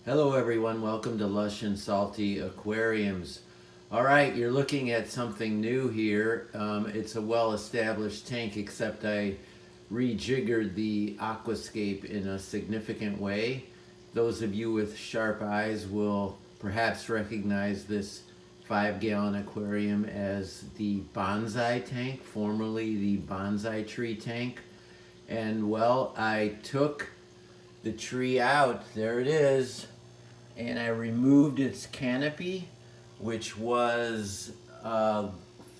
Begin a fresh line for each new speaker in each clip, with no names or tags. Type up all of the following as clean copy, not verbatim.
Hello everyone, welcome to Lush and Salty Aquariums. Alright, you're looking at something new here. It's a well-established tank, except I rejiggered the aquascape in a significant way. Those of you with sharp eyes will perhaps recognize this 5-gallon aquarium as the bonsai tank, formerly the bonsai tree tank. And well, I took the tree out, there it is, and I removed its canopy, which was a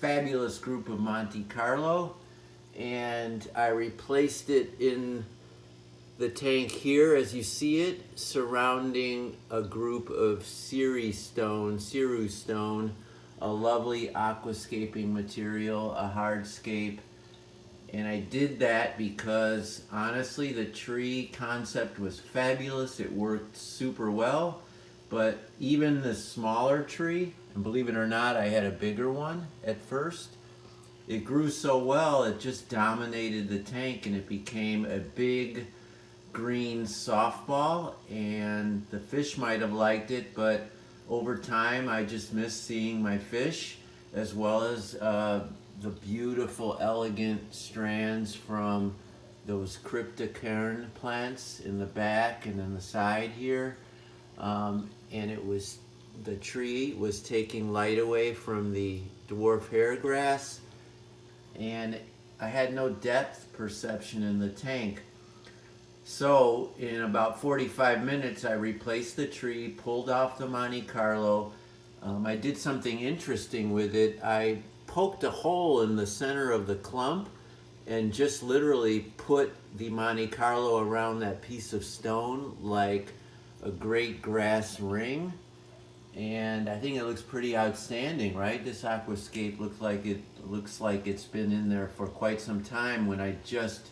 fabulous group of Monte Carlo, and I replaced it in the tank here as you see it, surrounding a group of ceru stone, a lovely aquascaping material, a hardscape. And I did that because honestly the tree concept was fabulous. It worked super well, but even the smaller tree, and believe it or not, I had a bigger one at first, it grew so well it just dominated the tank and it became a big green softball, and the fish might have liked it, but over time I just missed seeing my fish, as well as the beautiful, elegant strands from those cryptocairn plants in the back and in the side here. And the tree was taking light away from the dwarf hairgrass, and I had no depth perception in the tank. So in about 45 minutes, I replaced the tree, pulled off the Monte Carlo. I did something interesting with it. I poked a hole in the center of the clump and just literally put the Monte Carlo around that piece of stone like a great grass ring. And I think it looks pretty outstanding, right? This aquascape looks like it's been in there for quite some time when I just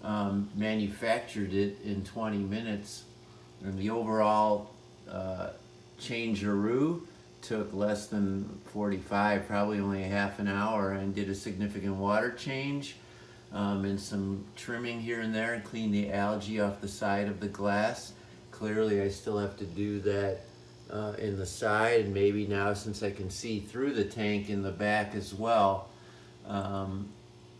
manufactured it in 20 minutes. And the overall changeroo took less than 45, probably only a half an hour, and did a significant water change and some trimming here and there and cleaned the algae off the side of the glass. Clearly I still have to do that in the side, and maybe now, since I can see through the tank, in the back as well.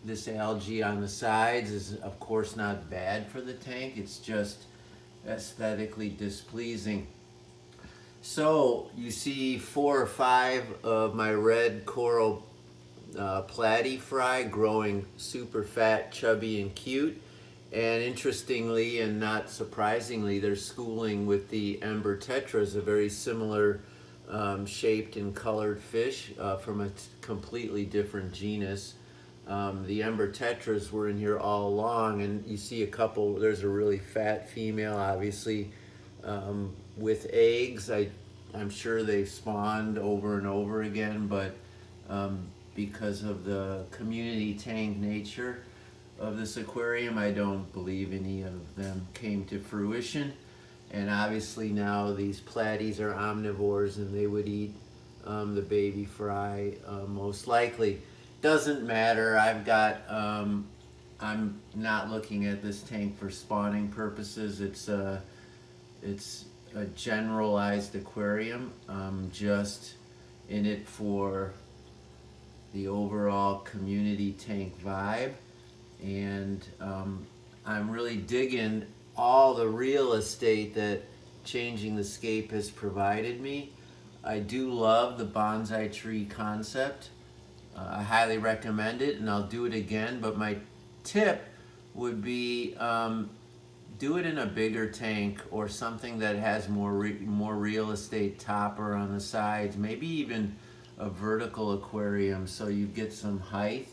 This algae on the sides is of course not bad for the tank, it's just aesthetically displeasing. So you see 4 or 5 of my red coral platyfry growing super fat, chubby, and cute. And interestingly, and not surprisingly, they're schooling with the ember tetras, a very similar shaped and colored fish from a completely different genus. The ember tetras were in here all along, and you see a couple. There's a really fat female, obviously, with eggs. I'm sure they spawned over and over again, but because of the community tank nature of this aquarium, I don't believe any of them came to fruition. And obviously now these platies are omnivores and they would eat the baby fry most likely. Doesn't matter. I'm not looking at this tank for spawning purposes. It's a generalized aquarium. I'm just in it for the overall community tank vibe, and I'm really digging all the real estate that changing the scape has provided me. I do love the bonsai tree concept. I highly recommend it, and I'll do it again, but my tip would be do it in a bigger tank or something that has more real estate topper on the sides, maybe even a vertical aquarium so you get some height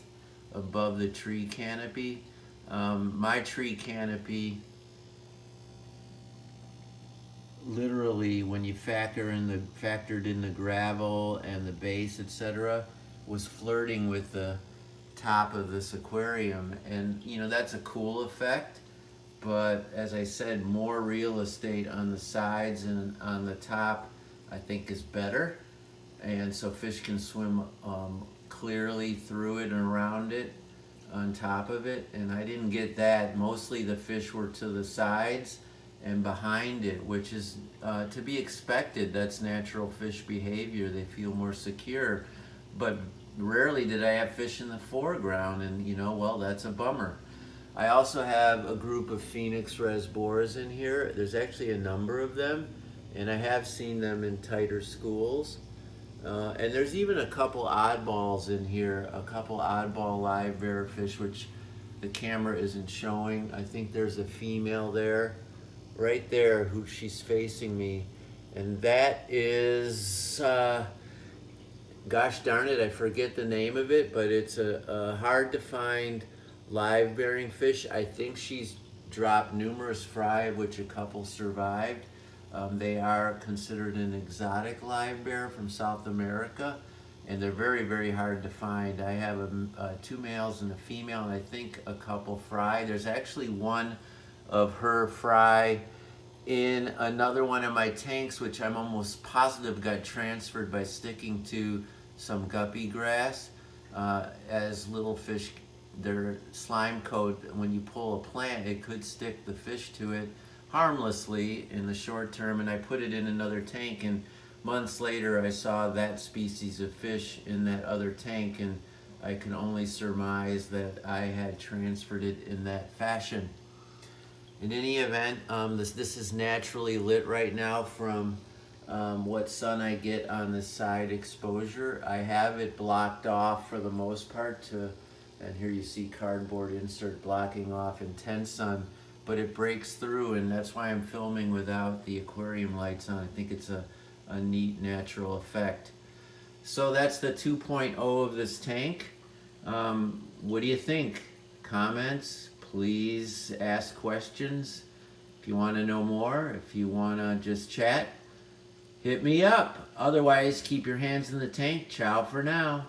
above the tree canopy. My tree canopy, literally, when you factored in the gravel and the base, etc., was flirting with the top of this aquarium, and you know, that's a cool effect. But as I said, more real estate on the sides and on the top I think is better, and so fish can swim clearly through it and around it, on top of it. And I didn't get that. Mostly the fish were to the sides and behind it, which is to be expected. That's natural fish behavior. They feel more secure. But rarely did I have fish in the foreground, and well, that's a bummer. I also have a group of Phoenix Resboras in here. There's actually a number of them, and I have seen them in tighter schools. And there's even a couple oddballs in here, a couple oddball live bear fish, which the camera isn't showing. I think there's a female there, right there, who she's facing me. And that is, gosh darn it, I forget the name of it, but it's a hard to find live bearing fish. I think she's dropped numerous fry, which a couple survived. They are considered an exotic live bear from South America, and they're very, very hard to find. I have two males and a female, and I think a couple fry. There's actually one of her fry in another one of my tanks, which I'm almost positive got transferred by sticking to some guppy grass. As little fish, their slime coat, when you pull a plant, it could stick the fish to it harmlessly in the short term, and I put it in another tank, and months later I saw that species of fish in that other tank, and I can only surmise that I had transferred it in that fashion. In any event, this is naturally lit right now from what sun I get on the side exposure. I have it blocked off for the most part and here you see cardboard insert blocking off intense sun, but it breaks through, and that's why I'm filming without the aquarium lights on. I think it's a neat natural effect. So that's the 2.0 of this tank. What do you think? Comments? Please ask questions. If you want to know more, if you want to just chat, hit me up. Otherwise, keep your hands in the tank. Ciao for now.